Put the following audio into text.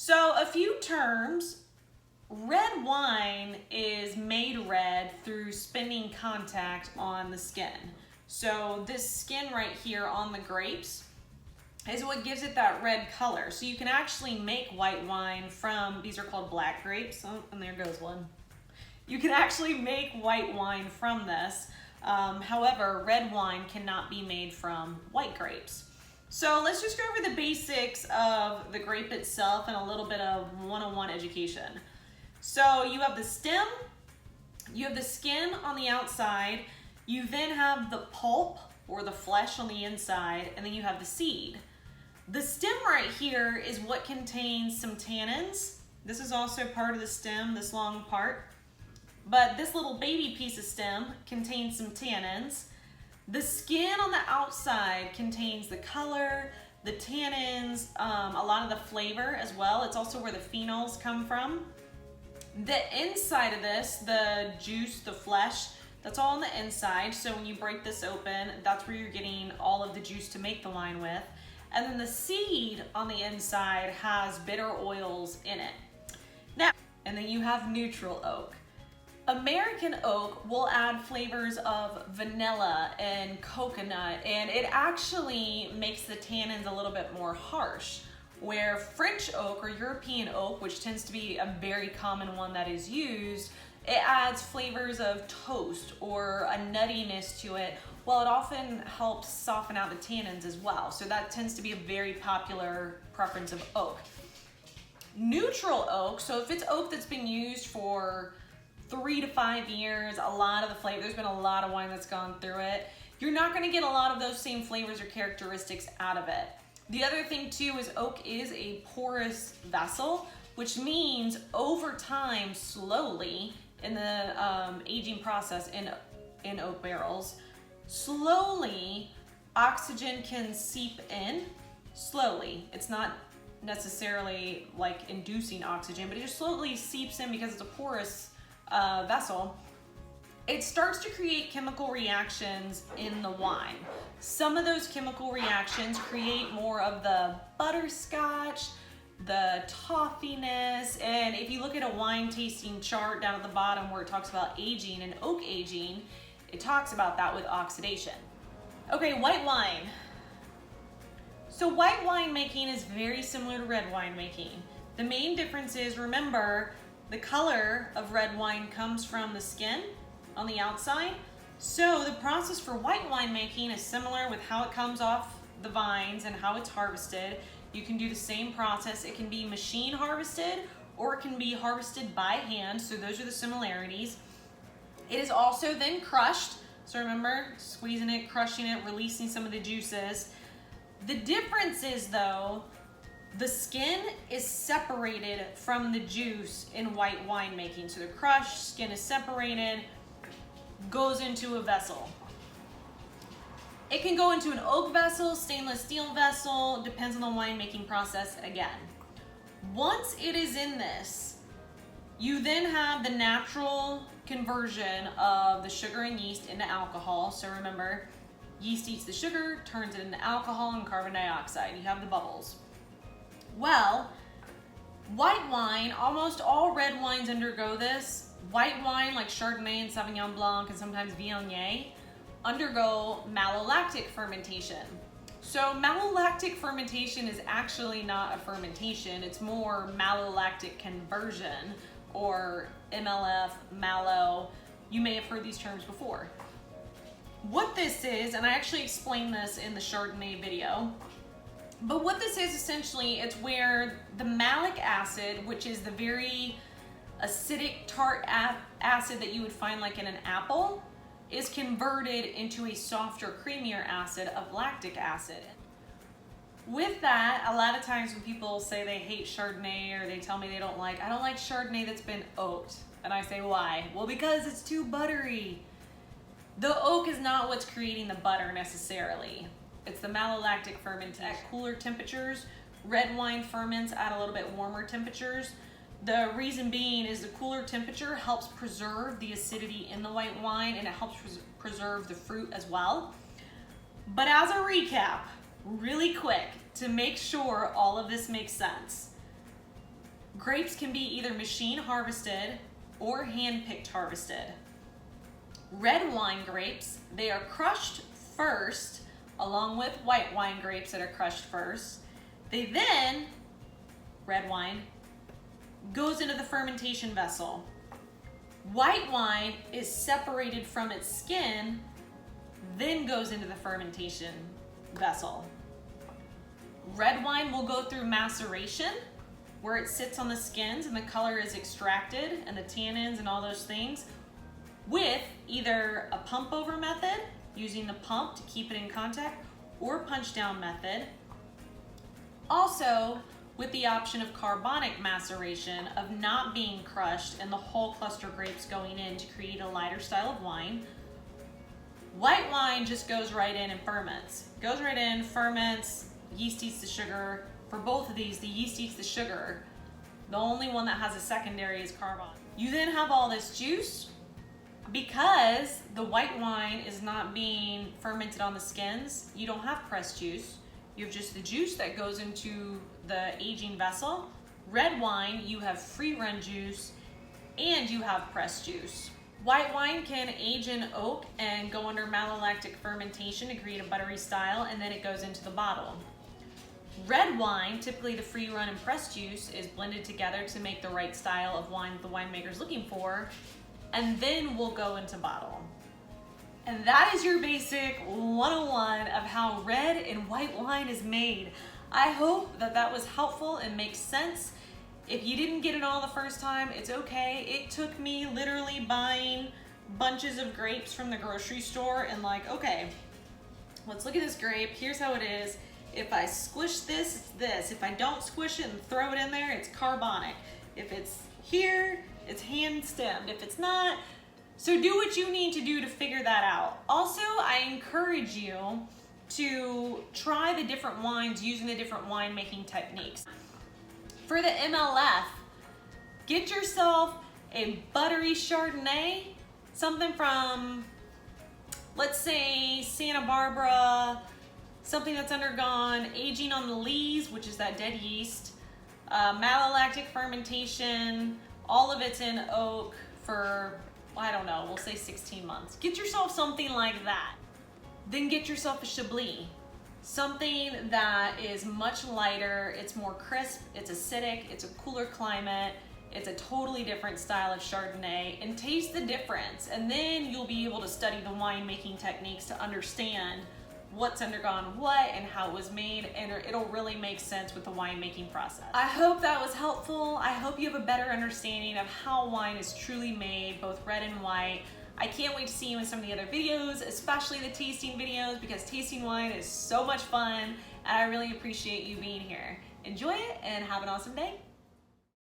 So a few terms. Red wine is made red through spinning contact on the skin. So this skin right here on the grapes is what gives it that red color. So you can actually make white wine from, these are called black grapes. Oh, and there goes one. You can actually make white wine from this. However, red wine cannot be made from white grapes. So let's just go over the basics of the grape itself and a little bit of 101 education. So you have the stem, you have the skin on the outside, you then have the pulp or the flesh on the inside, and then you have the seed. The stem right here is what contains some tannins. This is also part of the stem, this long part. But this little baby piece of stem contains some tannins. The skin on the outside contains the color, the tannins, a lot of the flavor as well. It's also where the phenols come from. The inside of this, the juice, the flesh, that's all on the inside. So when you break this open, that's where you're getting all of the juice to make the wine with. And then the seed on the inside has bitter oils in it. Now, and then you have neutral oak. American oak will add flavors of vanilla and coconut, and it actually makes the tannins a little bit more harsh. Where French oak or European oak, which tends to be a very common one that is used, it adds flavors of toast or a nuttiness to it, while it often helps soften out the tannins as well. So that tends to be a very popular preference of oak. Neutral oak, so if it's oak that's been used for 3 to 5 years, a lot of the flavor, there's been a lot of wine that's gone through it, you're not gonna get a lot of those same flavors or characteristics out of it. The other thing too is oak is a porous vessel, which means over time, slowly, in the aging process in oak barrels, slowly oxygen can seep in, slowly. It's not necessarily like inducing oxygen, but it just slowly seeps in because it's a porous vessel. It starts to create chemical reactions in the wine. Some of those chemical reactions create more of the butterscotch, the toffiness, and if you look at a wine tasting chart down at the bottom where it talks about aging and oak aging, it talks about that with oxidation. Okay, white wine. So white wine making is very similar to red wine making. The main difference is, remember, the color of red wine comes from the skin on the outside. So the process for white wine making is similar with how it comes off the vines and how it's harvested. You can do the same process. It can be machine harvested or it can be harvested by hand. So those are the similarities. It is also then crushed. So remember, squeezing it, crushing it, releasing some of the juices. The difference is though, the skin is separated from the juice in white wine making. So the crushed skin is separated, goes into a vessel. It can go into an oak vessel, stainless steel vessel, depends on the winemaking process again. Once it is in this, you then have the natural conversion of the sugar and yeast into alcohol. So remember, yeast eats the sugar, turns it into alcohol and carbon dioxide. You have the bubbles. Well, white wine, almost all red wines undergo this. White wine like Chardonnay and Sauvignon Blanc and sometimes Viognier undergo malolactic fermentation. So malolactic fermentation is actually not a fermentation, it's more malolactic conversion or MLF, malo. You may have heard these terms before. What this is, and I actually explained this in the Chardonnay video, but what this is essentially, it's where the malic acid, which is the very acidic tart acid that you would find like in an apple, is converted into a softer, creamier acid of lactic acid. With that, a lot of times when people say they hate Chardonnay or they tell me they don't like, I don't like Chardonnay that's been oaked. And I say, why? Well, because it's too buttery. The oak is not what's creating the butter necessarily. It's the malolactic fermentation. At cooler temperatures, red wine ferments at a little bit warmer temperatures. The reason being is the cooler temperature helps preserve the acidity in the white wine and it helps preserve the fruit as well. But as a recap, really quick, to make sure all of this makes sense, Grapes can be either machine harvested or hand-picked harvested. Red wine grapes, they are crushed first, along with white wine grapes that are crushed first. They then, red wine, goes into the fermentation vessel. White wine is separated from its skin, then goes into the fermentation vessel. Red wine will go through maceration, where it sits on the skins and the color is extracted and the tannins and all those things, with either a pump over method, using the pump to keep it in contact, or punch down method. Also, with the option of carbonic maceration, of not being crushed and the whole cluster grapes going in to create a lighter style of wine. White wine just goes right in and ferments. Goes right in, ferments, yeast eats the sugar. For both of these, the yeast eats the sugar. The only one that has a secondary is carbonic. You then have all this juice. Because the white wine is not being fermented on the skins, you don't have pressed juice. You have just the juice that goes into the aging vessel. Red wine, you have free run juice and you have pressed juice. White wine can age in oak and go under malolactic fermentation to create a buttery style, and then it goes into the bottle. Red wine, typically the free run and pressed juice, is blended together to make the right style of wine the winemaker's looking for, and then will go into bottle. And that is your basic 101 of how red and white wine is made. I hope that that was helpful and makes sense. If you didn't get it all the first time, it's okay. It took me literally buying bunches of grapes from the grocery store and like, okay, let's look at this grape. Here's how it is. If I squish this, it's this. If I don't squish it and throw it in there, it's carbonic. If it's here, it's hand stemmed. If it's not, so do what you need to do to figure that out. Also, I encourage you to try the different wines using the different winemaking techniques. For the MLF, get yourself a buttery Chardonnay, something from, let's say, Santa Barbara, something that's undergone aging on the lees, which is that dead yeast, malolactic fermentation, all of it's in oak for, I don't know, we'll say 16 months. Get yourself something like that. Then get yourself a Chablis. Something that is much lighter, it's more crisp, it's acidic, it's a cooler climate, it's a totally different style of Chardonnay, and taste the difference. And then you'll be able to study the winemaking techniques to understand what's undergone what and how it was made, and it'll really make sense with the winemaking process. I hope that was helpful. I hope you have a better understanding of how wine is truly made, both red and white. I can't wait to see you in some of the other videos, especially the tasting videos, because tasting wine is so much fun, and I really appreciate you being here. Enjoy it and have an awesome day.